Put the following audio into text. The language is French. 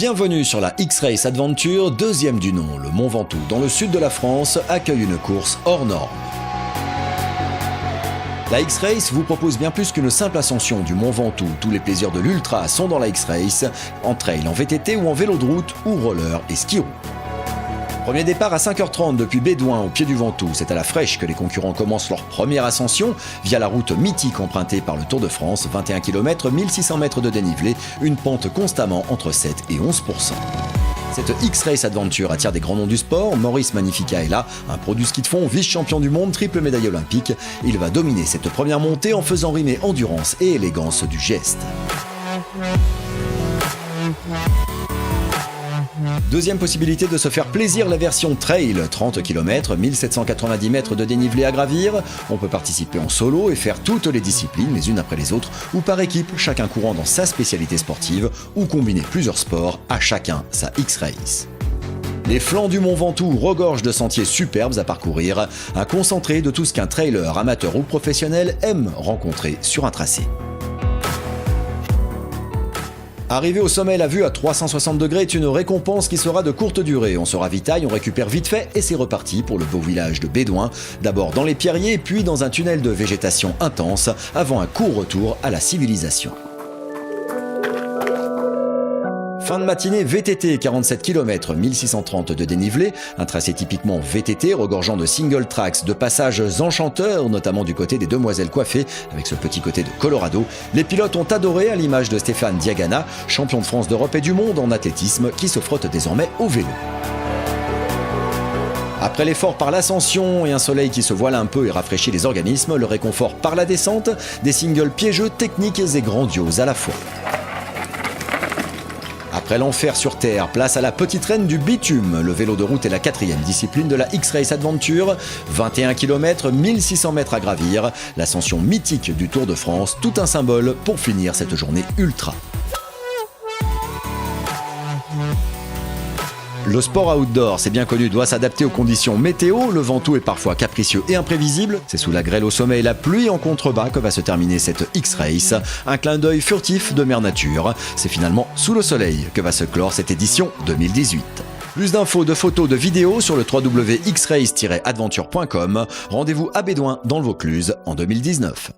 Bienvenue sur la X-Race Adventure, deuxième du nom. Le Mont Ventoux, dans le sud de la France, accueille une course hors norme. La X-Race vous propose bien plus qu'une simple ascension du Mont Ventoux. Tous les plaisirs de l'ultra sont dans la X-Race, en trail, en VTT ou en vélo de route, ou roller et ski roue. Premier départ à 5h30 depuis Bédouin au pied du Ventoux. C'est à la fraîche que les concurrents commencent leur première ascension via la route mythique empruntée par le Tour de France, 21 km, 1600 mètres de dénivelé, une pente constamment entre 7 et 11%. Cette X-Race Adventure attire des grands noms du sport. Maurice Magnifica est là, un pro du ski de fond, vice-champion du monde, triple médaille olympique. Il va dominer cette première montée en faisant rimer endurance et élégance du geste. Deuxième possibilité de se faire plaisir, la version trail, 30 km, 1790 mètres de dénivelé à gravir. On peut participer en solo et faire toutes les disciplines les unes après les autres ou par équipe, chacun courant dans sa spécialité sportive ou combiner plusieurs sports, à chacun sa X-Race. Les flancs du Mont Ventoux regorgent de sentiers superbes à parcourir, un concentré de tout ce qu'un trailer amateur ou professionnel aime rencontrer sur un tracé. Arriver au sommet, la vue à 360 degrés est une récompense qui sera de courte durée. On se ravitaille, on récupère vite fait et c'est reparti pour le beau village de Bédouin. D'abord dans les pierriers, puis dans un tunnel de végétation intense, avant un court retour à la civilisation. Fin de matinée, VTT, 47 km, 1630 de dénivelé, un tracé typiquement VTT regorgeant de single tracks, de passages enchanteurs, notamment du côté des demoiselles coiffées, avec ce petit côté de Colorado. Les pilotes ont adoré, à l'image de Stéphane Diagana, champion de France, d'Europe et du monde en athlétisme, qui se frotte désormais au vélo. Après l'effort par l'ascension et un soleil qui se voile un peu et rafraîchit les organismes, le réconfort par la descente, des singles piégeux, techniques et grandioses à la fois. Après l'enfer sur terre, place à la petite reine du bitume. Le vélo de route est la quatrième discipline de la X-Race Adventure. 21 km, 1600 mètres à gravir. L'ascension mythique du Tour de France, tout un symbole pour finir cette journée ultra. Le sport outdoor, c'est bien connu, doit s'adapter aux conditions météo. Le Ventoux est parfois capricieux et imprévisible. C'est sous la grêle au sommet et la pluie en contrebas que va se terminer cette X-Race. Un clin d'œil furtif de Mère Nature. C'est finalement sous le soleil que va se clore cette édition 2018. Plus d'infos, de photos, de vidéos sur le www.xrace-adventure.com. Rendez-vous à Bédouin dans le Vaucluse en 2019.